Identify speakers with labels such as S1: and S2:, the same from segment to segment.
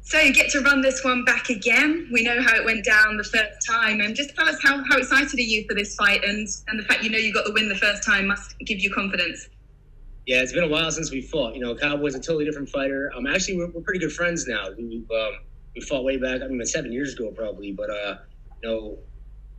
S1: So you get to run this one back again. We know how it went down the first time. And just tell us how excited are you for this fight? And the fact you got the win the first time must give you confidence.
S2: Yeah, it's been a while since we fought. Cowboy's a totally different fighter. Actually, we're pretty good friends now. We fought way back, 7 years ago probably. But,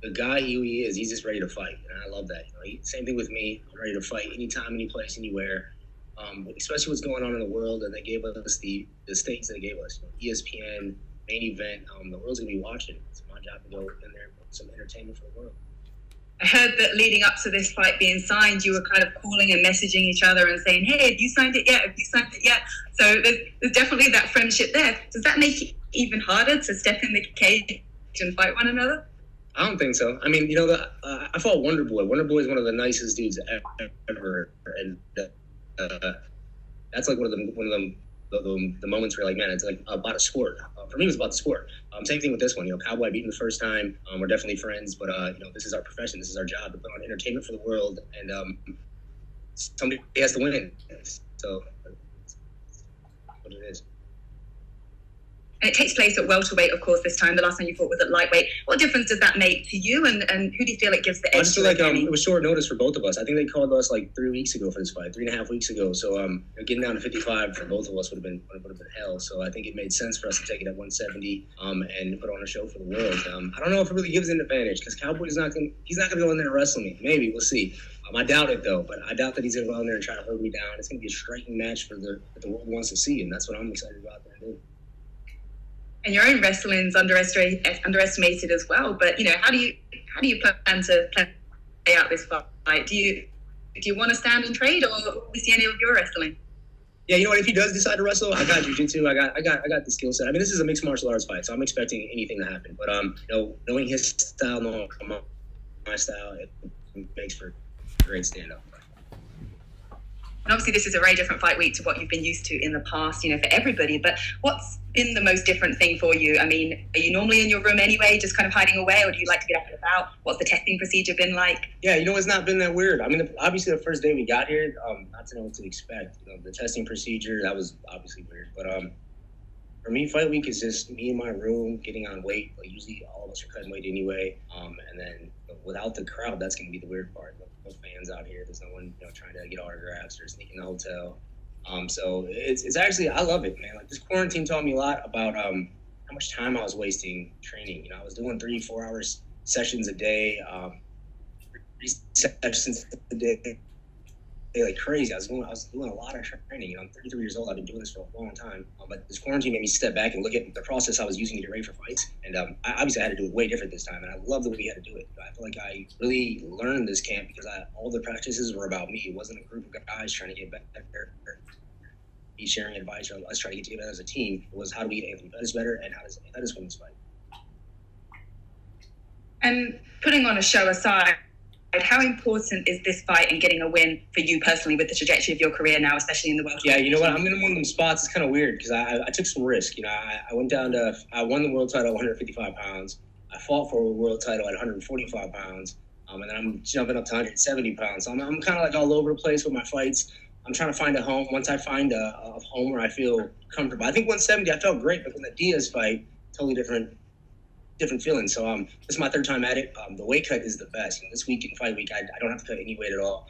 S2: the guy who he is, he's just ready to fight. And I love that. Same thing with me. I'm ready to fight anytime, any place, anywhere. Especially what's going on in the world, and they gave us the stakes they gave us. ESPN, main event. The world's gonna be watching. It's my job to go in there and put some entertainment for the world.
S1: I heard that leading up to this fight being signed, you were kind of calling and messaging each other and saying, "Hey, have you signed it yet? Have you signed it yet?" So there's definitely that friendship there. Does that make it even harder to step in the cage and fight one another?
S2: I don't think so. I fought Wonder Boy. Wonder Boy is one of the nicest dudes ever, and that's like one of the moments where it's like about a sport. For me, it was about the sport. Same thing with this one. Cowboy beat him the first time. We're definitely friends, but this is our profession. This is our job to put on entertainment for the world, and somebody has to win. So that's what it is.
S1: And it takes place at welterweight, of course, this time. The last time you fought was at lightweight. What difference does that make to you, and who do you feel it gives the edge?
S2: I just feel like it was short notice for both of us. I think they called us like 3 weeks ago for this fight, 3.5 weeks ago. So getting down to 55 for both of us would have been hell. So I think it made sense for us to take it at 170 and put on a show for the world. I don't know if it really gives an advantage because Cowboy's he's not gonna go in there and wrestle me. Maybe we'll see. I doubt it though, but I doubt that he's gonna go in there and try to hold me down. It's gonna be a striking match that the world wants to see, and that's what I'm excited about there too.
S1: And your own wrestling's underestimated as well. But how do you plan to play out this fight? Do you want to stand and trade, or will we see any of your wrestling?
S2: Yeah, if he does decide to wrestle, I got jiu-jitsu. I got the skill set. This is a mixed martial arts fight, so I'm expecting anything to happen. But knowing his style, knowing my style, it makes for a great stand-up.
S1: And obviously, this is a very different fight week to what you've been used to in the past, for everybody. But what's been the most different thing for you? Are you normally in your room anyway, just kind of hiding away, or do you like to get up and about? What's the testing procedure been like?
S2: Yeah, it's not been that weird. Obviously, the first day we got here, not to know what to expect. The testing procedure, that was obviously weird. But for me, fight week is just me in my room, getting on weight. Like, usually all of us are cutting weight anyway. And then without the crowd, that's going to be the weird part. No fans out here. There's no one, trying to get autographs or sneak in the hotel. So it's actually, I love it, man. Like, this quarantine taught me a lot about how much time I was wasting training. I was doing 3-4 hours sessions a day, 3 sessions a day, like crazy. I was doing a lot of training. I'm 33 years old. I've been doing this for a long time. But this quarantine made me step back and look at the process I was using to get ready for fights. And I had to do it way different this time. And I love the way we had to do it. I feel like I really learned this camp because all the practices were about me. It wasn't a group of guys trying to get better, me sharing advice, or us trying to get together as a team. It was, how do we get Antony Pettis better, and how does Pettis win this fight?
S1: And putting on a show aside, how important is this fight and getting a win for you personally with the trajectory of your career now, especially in the world?
S2: Yeah, you know what? I'm in one of them spots. It's kind of weird because I took some risk. I went down to, I won the world title at 155 pounds. I fought for a world title at 145 pounds. And then I'm jumping up to 170 pounds. So I'm kind of like all over the place with my fights. I'm trying to find a home. Once I find a home where I feel comfortable. I think 170, I felt great, but in the Diaz fight, totally different feeling. So this is my third time at it. The weight cut is the best. This week in fight week, I don't have to cut any weight at all.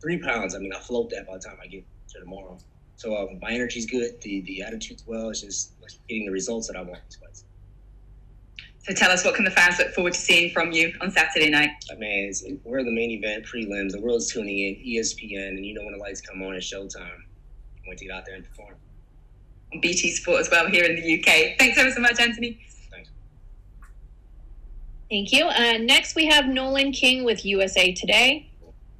S2: 3 pounds, I float that by the time I get to tomorrow. So my energy's good. The attitude's well. It's just getting the results that I want in these fights.
S1: So tell us, what can the fans look forward to seeing from you on Saturday night?
S2: We're the main event, prelims. The world's tuning in, ESPN, and when the lights come on, it's showtime. I want to get out there and perform.
S1: On BT Sport as well here in the UK. Thanks ever so much, Antony.
S3: Thank you. Next, we have Nolan King with USA Today.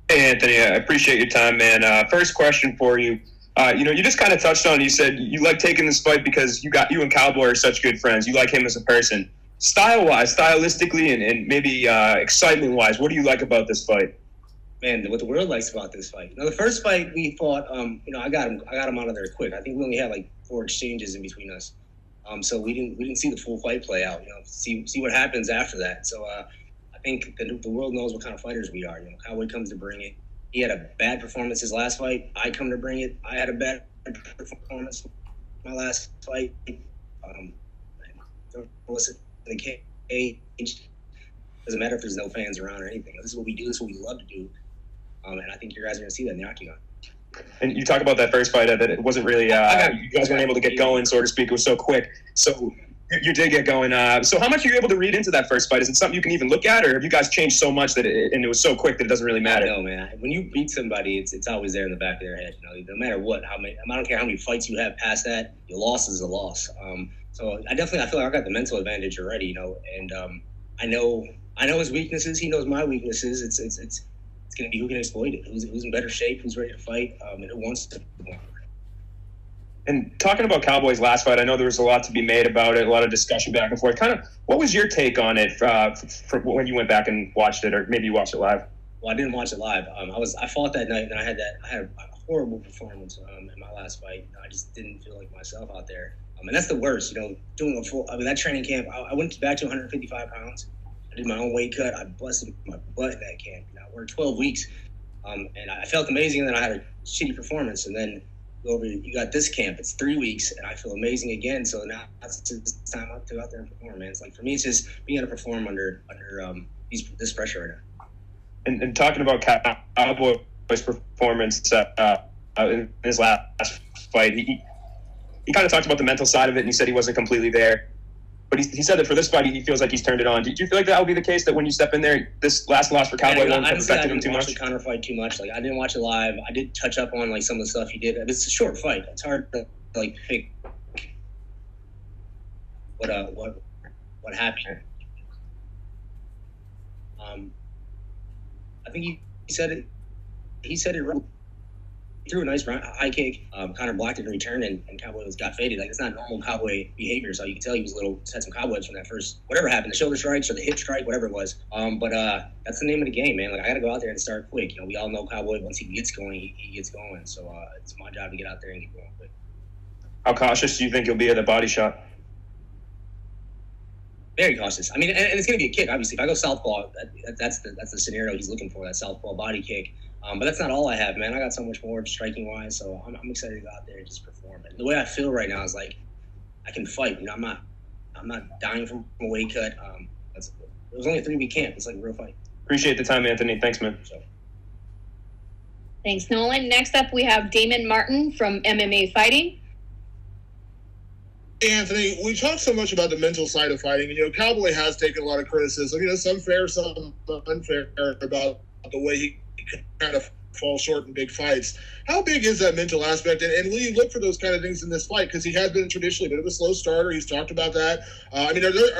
S4: Hey, Anthony. I appreciate your time, man. First question for you. You just kind of touched on, you said you like taking this fight because you and Cowboy are such good friends. You like him as a person. Style-wise, stylistically, and maybe excitement-wise, what do you like about this fight?
S2: Man, what the world likes about this fight. The first fight we fought, I got him out of there quick. I think we only had like 4 exchanges in between us. So we didn't see the full fight play out. See what happens after that. So I think the world knows what kind of fighters we are. Cowboy comes to bring it. He had a bad performance his last fight. I come to bring it. I had a bad performance my last fight. Don't listen to the cage. Doesn't matter if there's no fans around or anything. This is what we do. This is what we love to do. And I think you guys are going to see that in the octagon.
S4: And you talk about that first fight, that it wasn't really, you guys weren't able to get going, so to speak. It was so quick. So you did get going. So how much are you able to read into that first fight? Is it something you can even look at, or have you guys changed so much that and it was so quick that it doesn't really matter?
S2: No, man. When you beat somebody, it's always there in the back of their head. No matter what, I don't care how many fights you have past that, your loss is a loss. So I feel like I got the mental advantage already, and I know his weaknesses. He knows my weaknesses. It's going to be who can exploit it, who's in better shape, who's ready to fight, and who wants to.
S4: And talking about Cowboy's last fight, I know there was a lot to be made about it, a lot of discussion back and forth. Kind of, what was your take on it for when you went back and watched it, or maybe you watched it live?
S2: Well, I didn't watch it live. I fought that night, and I had a horrible performance in my last fight. I just didn't feel like myself out there, and that's the worst. Doing a full. That training camp, I went back to 155 pounds. I did my own weight cut. I busted my butt in that camp. I worked 12 weeks, and I felt amazing. And then I had a shitty performance, and then you got this camp. It's 3 weeks, and I feel amazing again. So now it's time to go out there and perform, man. It's like, for me, it's just being able to perform under this pressure right now.
S4: And talking about Cowboy's performance in his last fight, he kind of talked about the mental side of it, and he said he wasn't completely there. But he said that for this fight, he feels like he's turned it on. Do you feel like that will be the case, that when you step in there, this last loss for Cowboy won't have affected him too much?
S2: I didn't watch the counter fight too much. Like, I didn't watch it live. I did touch up on some of the stuff he did. It's a short fight. It's hard to pick what happened. I think he said it. He said it right. He threw a nice high kick. Connor blocked it in return, and Cowboy got faded. Like, it's not normal Cowboy behavior. So you can tell he was had some cobwebs from that first, whatever happened, the shoulder strikes or the hip strike, whatever it was. But that's the name of the game, man. Like, I got to go out there and start quick. We all know Cowboy, once he gets going, he gets going. So it's my job to get out there and get going quick.
S4: How cautious do you think you'll be at a body shot?
S2: Very cautious. I mean, and it's going to be a kick, obviously. If I go southpaw, that's the scenario he's looking for, that southpaw body kick. But that's not all I have, man. I got so much more striking-wise, so I'm excited to go out there and just perform. And the way I feel right now is like I can fight. I'm not dying from a weight cut. It was only a 3-week camp. It's like a real fight.
S4: Appreciate the time, Anthony. Thanks, man.
S3: Thanks, Nolan. Next up, we have Damon Martin from MMA Fighting.
S5: Hey, Anthony, we talk so much about the mental side of fighting, and Cowboy has taken a lot of criticism, some fair, some unfair, about the way he kind of fall short in big fights. How big is that mental aspect? And will you look for those kind of things in this fight? Because he has been traditionally a bit of a slow starter. He's talked about that. Are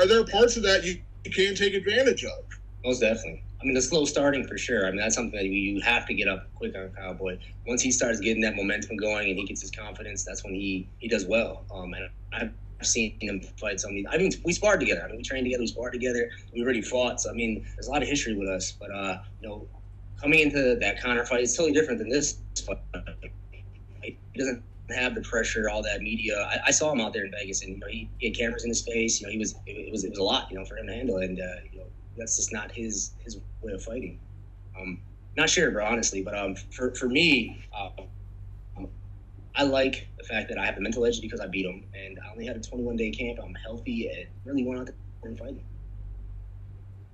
S5: there parts of that you can take advantage of?
S2: Most definitely. The slow starting for sure. That's something that you have to get up quick on Cowboy. Once he starts getting that momentum going and he gets his confidence, that's when he does well. And I've seen him fight so many. We sparred together. We trained together. We sparred together. We already fought. So there's a lot of history with us. But coming into that counter fight, it's totally different than this fight. He doesn't have the pressure, all that media. I saw him out there in Vegas, and he had cameras in his face. It was a lot, for him to handle, and that's just not his way of fighting. Not sure, bro, honestly, but for me, I like the fact that I have the mental edge because I beat him, and I only had a 21-day camp. I'm healthy and really went out there and fighting.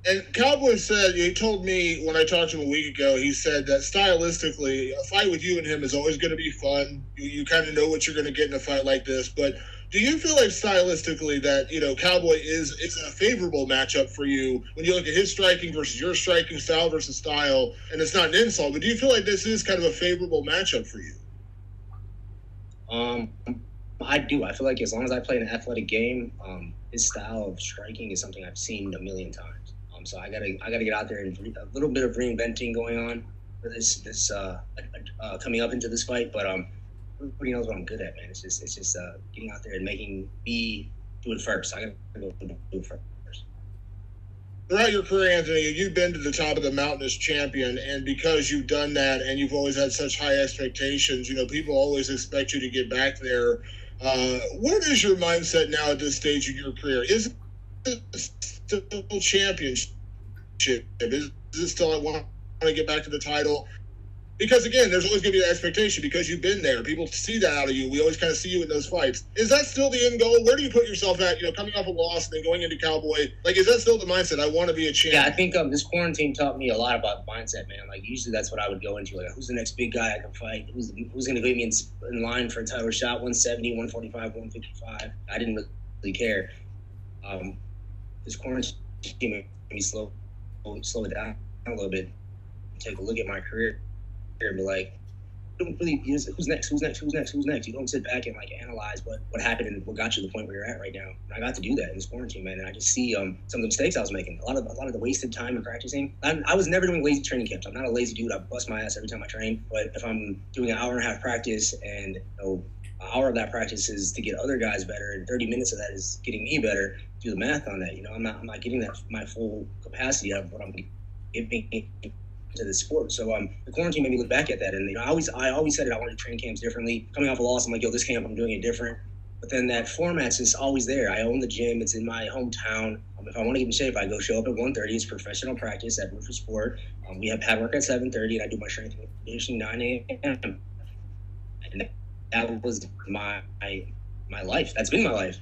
S5: And Cowboy said, he told me when I talked to him a week ago, he said that stylistically, a fight with you and him is always going to be fun. You kind of know what you're going to get in a fight like this. But do you feel like stylistically that, Cowboy is a favorable matchup for you when you look at his striking versus your striking, style versus style? And it's not an insult, but do you feel like this is kind of a favorable matchup for you?
S2: I do. I feel like as long as I play an athletic game, his style of striking is something I've seen a million times. So I gotta get out there and a little bit of reinventing going on for this coming up into this fight. But everybody knows what I'm good at, man. It's just getting out there and making me do it first. I gotta go do it first.
S5: Throughout your career, Anthony, you've been to the top of the mountain as champion, and because you've done that and you've always had such high expectations, people always expect you to get back there. What is your mindset now at this stage of your career? Is it still championship? Is it still I want to get back to the title? Because again, there's always going to be that expectation because you've been there. People see that out of you. We always kind of see you in those fights. Is that still the end goal? Where do you put yourself at? Coming off a loss and then going into Cowboy. Like, is that still the mindset? I want to be a champ.
S2: Yeah, I think this quarantine taught me a lot about mindset, man. Like, usually that's what I would go into. Like, who's the next big guy I can fight? Who's going to get me in line for a title shot? 170, 145, 155. I didn't really care. This quarantine made me slow it down a little bit. Take a look at my career. But like, really, who's next? You don't sit back and like analyze what happened and what got you to the point where you're at right now. And I got to do that in this quarantine, man. And I just see some of the mistakes I was making. A lot of the wasted time in practicing. I was never doing lazy training camps. I'm not a lazy dude. I bust my ass every time I train. But if I'm doing an hour and a half practice and an hour of that practice is to get other guys better, and 30 minutes of that is getting me better, do the math on that. I'm not getting that my full capacity of what I'm giving to the sport. So the quarantine made me look back at that, and I always said it. I wanted to train camps differently. Coming off a loss, I'm like, this camp I'm doing it different. But then that format's just always there. I own the gym. It's in my hometown. If I want to get in shape, I go show up at 1:30. It's professional practice at Roofer Sport. We have pad work at 7:30, and I do my strength and conditioning 9 a.m. And that was my life. That's been my life.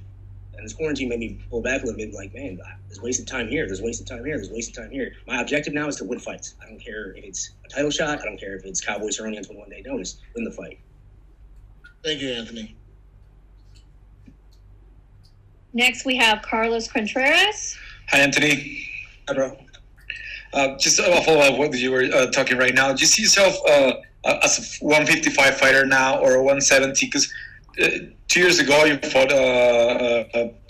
S2: And this quarantine made me pull back a little bit, like, man, there's wasted time here. There's wasted time here. My objective now is to win fights. I don't care if it's a title shot. I don't care if it's Cowboy Cerrone on 21 day notice. Win the fight.
S5: Thank you, Anthony.
S3: Next, we have Carlos Contreras.
S6: Hi, Anthony.
S2: Hi, bro.
S6: Just a follow-up what you were talking right now. Do you see yourself as a 155 fighter now or a 170? Because 2 years ago you fought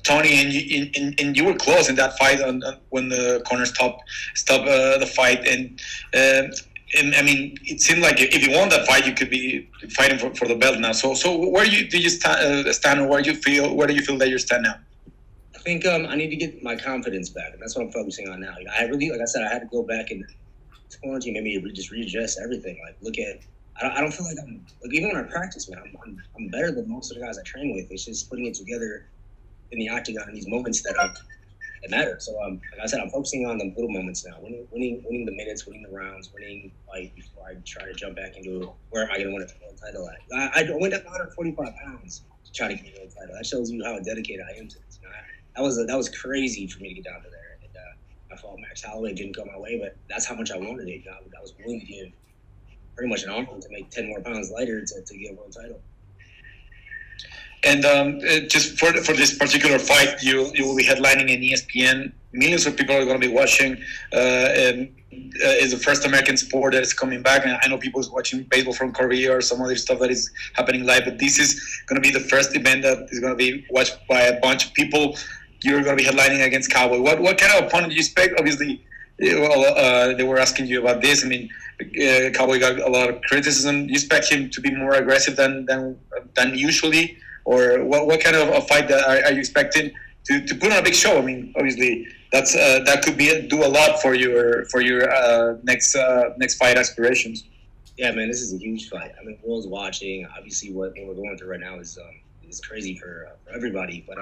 S6: Tony, and you were close in that fight when the corner stopped the fight, and I mean, it seemed like if you won that fight, you could be fighting for the belt now. So where do you stand, or where do you feel that you stand now?
S2: I think I need to get my confidence back, and that's what I'm focusing on now. I really, like I said, I had to go back and quarantine made me just readjust everything. Like, look at. I don't feel like I'm like, even when I practice, man, I'm better than most of the guys I train with. It's just putting it together in the octagon in these moments that matter. So like I said, I'm focusing on the little moments now, winning the minutes, winning the rounds, winning fight before I try to jump back into where am I going to win a world title at. I went up 145 pounds to try to get a world title. That shows you how dedicated I am to this. That was crazy for me to get down to there. And I fought Max Holloway, didn't go my way, but that's how much I wanted it. I was willing to give pretty much an offer to make 10 more pounds lighter to get a world title.
S6: And just for this particular fight, you will be headlining in ESPN. Millions of people are going to be watching. And it's the first American sport that is coming back. And I know people is watching baseball from Korea or some other stuff that is happening live. But this is going to be the first event that is going to be watched by a bunch of people. You're going to be headlining against Cowboy. What kind of opponent do you expect? Obviously, they were asking you about this. I mean, Cowboy got a lot of criticism. Do you expect him to be more aggressive than usually? Or what kind of a fight are you expecting to put on a big show? I mean, obviously that could do a lot for your next fight aspirations.
S2: Yeah, man, this is a huge fight. I mean, the world's watching. Obviously, what we're going through right now is crazy for everybody. But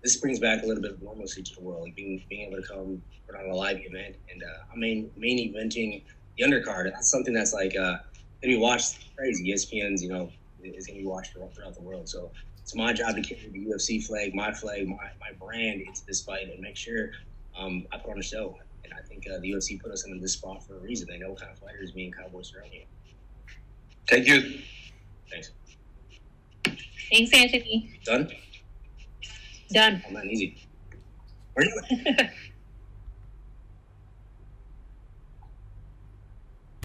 S2: this brings back a little bit of normalcy to the world, like being able to come put on a live event, and I mean, main eventing the undercard. That's something that's like gonna be watched crazy. ESPN's, is gonna be watched throughout the world. So it's my job to carry the UFC flag, my brand into this fight and make sure I put on a show. And I think the UFC put us in this spot for a reason. They know what kind of fighters me and Cowboy Cerrone.
S6: Thank you.
S2: Thanks.
S3: Thanks, Anthony.
S2: Done?
S3: Done.
S2: I'm not easy. Where are you?